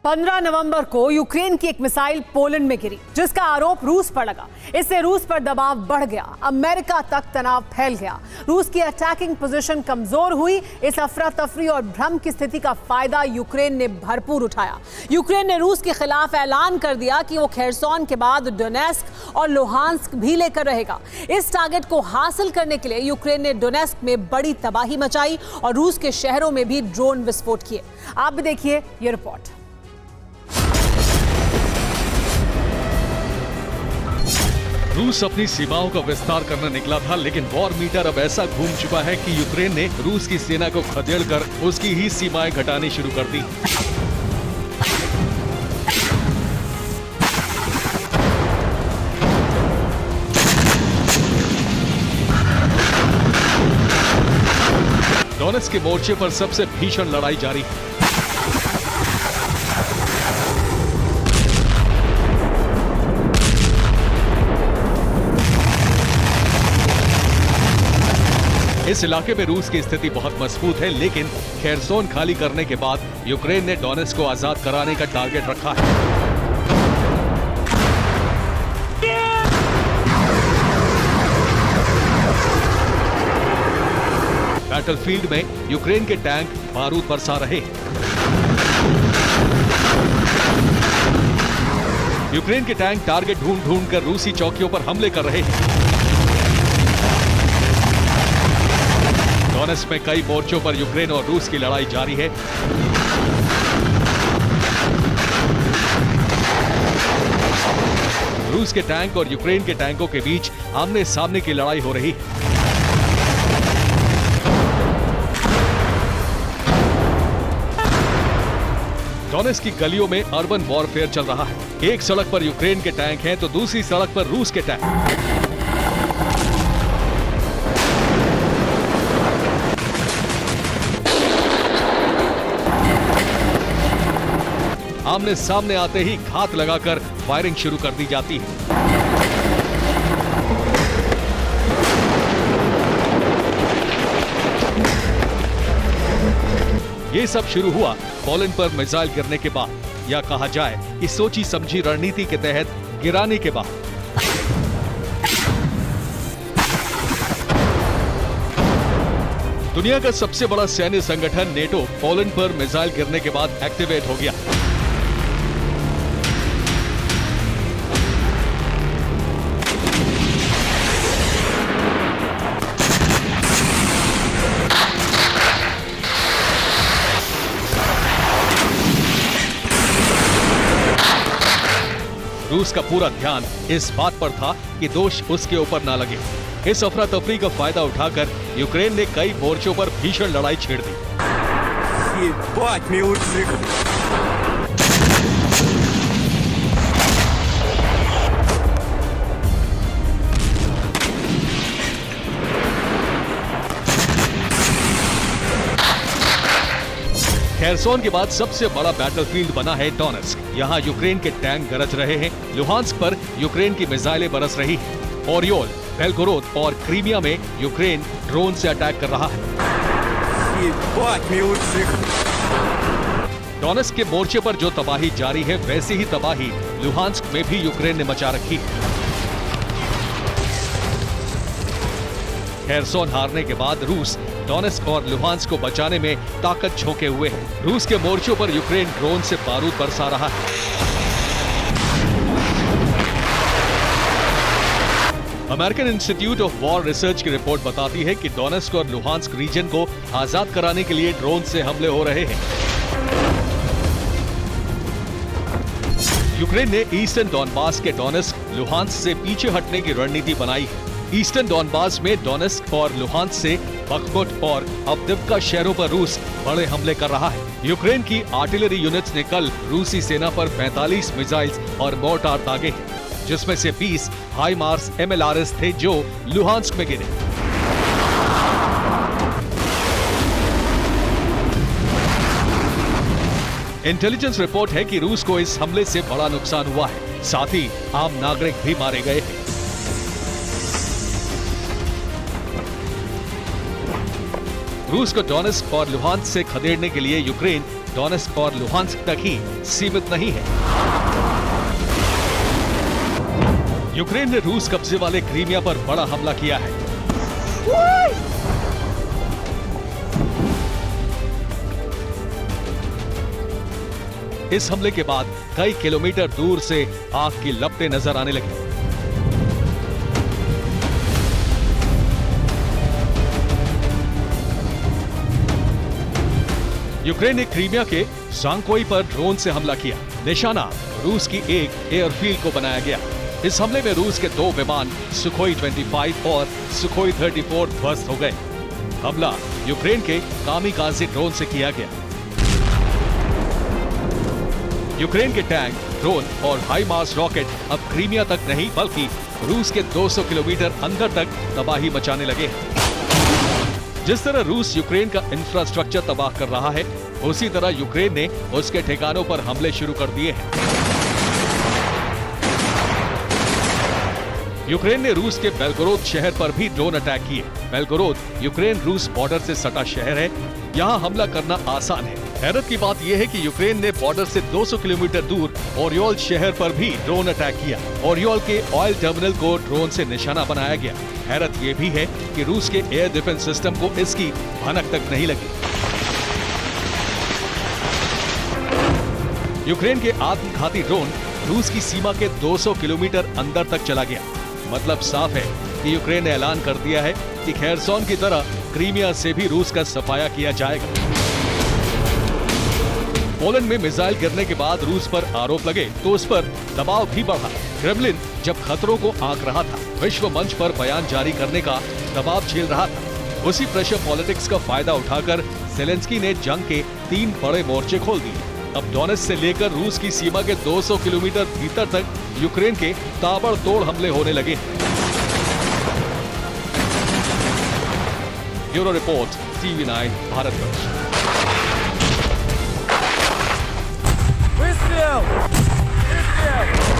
15 नवंबर को यूक्रेन की एक मिसाइल पोलैंड में गिरी, जिसका आरोप रूस पर लगा। इससे रूस पर दबाव बढ़ गया, अमेरिका तक तनाव फैल गया। रूस की अटैकिंग पोजीशन कमजोर हुई। इस अफरा तफरी और भ्रम की स्थिति का फायदा यूक्रेन ने भरपूर उठाया। यूक्रेन ने रूस के खिलाफ ऐलान कर दिया कि वो खेरसोन के बाद डोनेस्क और लुहांस्क भी लेकर रहेगा। इस टारगेट को हासिल करने के लिए यूक्रेन ने डोनेस्क में बड़ी तबाही मचाई और रूस के शहरों में भी ड्रोन विस्फोट किए। आप भी देखिए ये रिपोर्ट। रूस अपनी सीमाओं का विस्तार करने निकला था, लेकिन वॉर मीटर अब ऐसा घूम चुका है कि यूक्रेन ने रूस की सेना को खदेड़कर उसकी ही सीमाएं घटानी शुरू कर दी। डोनेट्स्क के मोर्चे पर सबसे भीषण लड़ाई जारी है। इस इलाके में रूस की स्थिति बहुत मजबूत है, लेकिन खेरसोन खाली करने के बाद यूक्रेन ने डोनेट्स्क को आजाद कराने का टारगेट रखा है। बैटलफील्ड में यूक्रेन के टैंक बारूद बरसा रहे हैं। यूक्रेन के टैंक टारगेट ढूंढ कर रूसी चौकियों पर हमले कर रहे हैं। डोनेट्स्क में कई मोर्चों पर यूक्रेन और रूस की लड़ाई जारी है। रूस के टैंक और यूक्रेन के टैंकों के बीच आमने सामने की लड़ाई हो रही है। डोनेट्स्क की गलियों में अर्बन वॉरफेयर चल रहा है। एक सड़क पर यूक्रेन के टैंक हैं तो दूसरी सड़क पर रूस के टैंक। आमने सामने आते ही घात लगाकर फायरिंग शुरू कर दी जाती है। ये सब शुरू हुआ पोलैंड पर मिसाइल गिरने के बाद, या कहा जाए कि सोची समझी रणनीति के तहत गिराने के बाद। दुनिया का सबसे बड़ा सैन्य संगठन नेटो पोलैंड पर मिसाइल गिरने के बाद एक्टिवेट हो गया। रूस का पूरा ध्यान इस बात पर था कि दोष उसके ऊपर ना लगे। इस अफरा तफरी का फायदा उठाकर यूक्रेन ने कई मोर्चों पर भीषण लड़ाई छेड़ दी। खेरसोन के बाद सबसे बड़ा बैटलफील्ड बना है डोनेट्स्क। यहाँ यूक्रेन के टैंक गरज रहे हैं। लुहांस्क पर यूक्रेन की मिसाइलें बरस रही हैं। ओरियोल, बेलगोरोद और क्रीमिया में यूक्रेन ड्रोन से अटैक कर रहा है। डोनेट्स्क के मोर्चे पर जो तबाही जारी है, वैसी ही तबाही लुहांस्क में भी यूक्रेन ने मचा रखी है। खेरसोन हारने के बाद रूस डोनेट्स्क और लुहांस्क को बचाने में ताकत झोंके हुए है। रूस के मोर्चों पर यूक्रेन ड्रोन से बारूद बरसा रहा है। American institute of war research की रिपोर्ट बताती है कि डोनेट्स्क और लुहांस्क रीजन को आजाद कराने के लिए ड्रोन से हमले हो रहे हैं। यूक्रेन ने ईस्टर्न डॉनबास के डोनेट्स्क, लुहांस्क से पीछे हटने की रणनीति बनाई है। ईस्टर्न डॉनबास में डोनेट्स्क और लुहांस्क से बखमुट और अवदिव्का शहरों पर रूस बड़े हमले कर रहा है। यूक्रेन की आर्टिलरी यूनिट्स ने कल रूसी सेना पर 45 मिसाइल्स और मोर्टार दागे हैं, जिसमें से 20 हाइमार्स MLRS थे जो लुहांस्क में गिरे। इंटेलिजेंस रिपोर्ट है कि रूस को इस हमले से बड़ा नुकसान हुआ है, साथ ही आम नागरिक भी मारे गए हैं। रूस को डोनेट्स्क और लुहांस्क से खदेड़ने के लिए यूक्रेन डोनेस्क और लुहांस्क तक ही सीमित नहीं है। यूक्रेन ने रूस कब्जे वाले क्रीमिया पर बड़ा हमला किया है। इस हमले के बाद कई किलोमीटर दूर से आग की लपटें नजर आने लगी। यूक्रेन ने क्रीमिया के ज़ांकोई पर ड्रोन से हमला किया। निशाना रूस की एक एयरफील्ड को बनाया गया। इस हमले में रूस के 2 विमान सुखोई 25 और सुखोई 34 ध्वस्त हो गए। हमला यूक्रेन के कामिकाज़े ड्रोन से किया गया। यूक्रेन के टैंक, ड्रोन और हाई मास रॉकेट अब क्रीमिया तक नहीं बल्कि रूस के 200 किलोमीटर अंदर तक तबाही मचाने लगे हैं। जिस तरह रूस यूक्रेन का इंफ्रास्ट्रक्चर तबाह कर रहा है, उसी तरह यूक्रेन ने उसके ठिकानों पर हमले शुरू कर दिए हैं। यूक्रेन ने रूस के बेलगोरोद शहर पर भी ड्रोन अटैक किए। बेलगोरोद यूक्रेन रूस बॉर्डर से सटा शहर है। यहाँ हमला करना आसान है। हैरत की बात यह है कि यूक्रेन ने बॉर्डर से 200 किलोमीटर दूर ओरियोल शहर पर भी ड्रोन अटैक किया। ओरियोल के ऑयल टर्मिनल को ड्रोन से निशाना बनाया गया। हैरत यह भी है कि रूस के एयर डिफेंस सिस्टम को इसकी भनक तक नहीं लगी। यूक्रेन के आत्मघाती ड्रोन रूस की सीमा के 200 किलोमीटर अंदर तक चला गया। मतलब साफ है कि यूक्रेन ने ऐलान कर दिया है कि खेरसोन की तरह क्रीमिया से भी रूस का सफाया किया जाएगा। पोलैंड में मिसाइल गिरने के बाद रूस पर आरोप लगे तो उस पर दबाव भी बढ़ा। क्रेमलिन जब खतरों को आंक रहा था, विश्व मंच पर बयान जारी करने का दबाव झेल रहा था। उसी प्रेशर पॉलिटिक्स का फायदा उठाकर जेलेंस्की ने जंग के 3 बड़े मोर्चे खोल दिए। अब डोनेस्क से लेकर रूस की सीमा के 200 किलोमीटर भीतर तक यूक्रेन के ताबड़तोड़ हमले होने लगे। Bureau report, TV9 Bharatvarsh. Выстрел! Выстрел!